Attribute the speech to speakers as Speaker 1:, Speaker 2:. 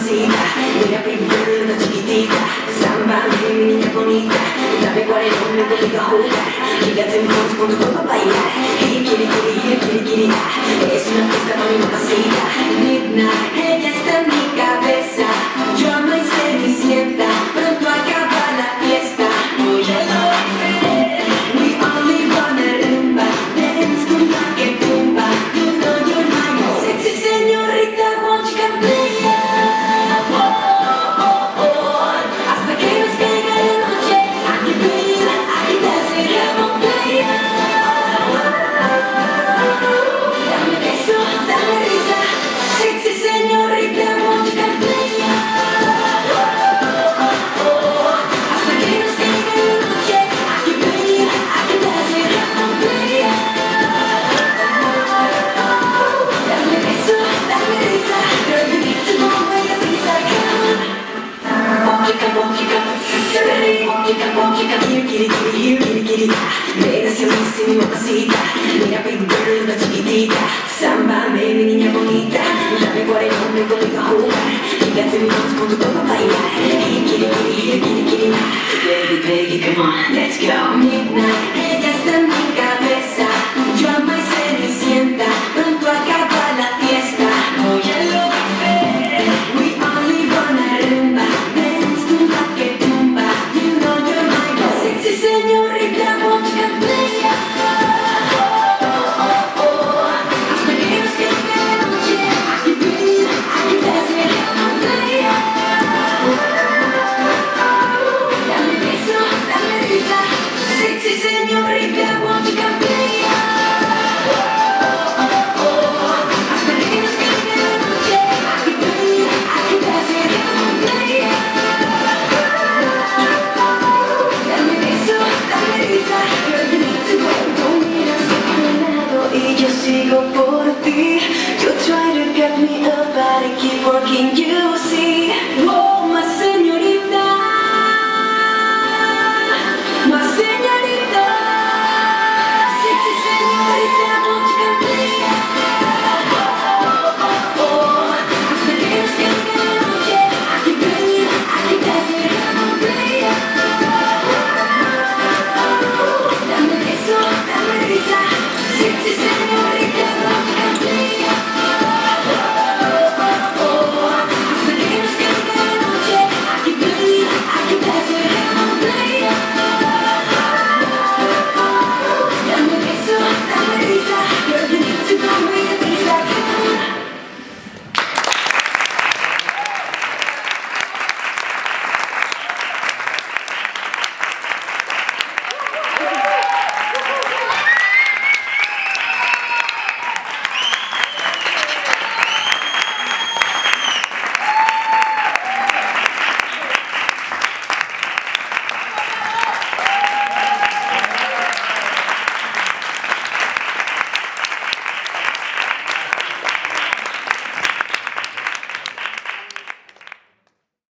Speaker 1: Mira, primero una chiquitita, samba, mi niña bonita. Dame cuál es el nombre que le diga jugar. Fíjate en vos con tu cuerpo a bailar. Kiri, es una fiesta para mi mamacita. Midnight, ella está en mi cabeza. Yo amo y cenicienta, pronto acaba la fiesta. Voy a lograr, we only wanna rumba. Dance tumba que tumba, you know you're my sexy señorita, won't you come play? Mi mamacita, mira big girl, una chiquitita. Samba, mi niña bonita. Dame cuál es el nombre conmigo a jugar. Fíjate mi voz con tu cuerpo a bailar. Kiri, baby, come on, let's go. Midnight.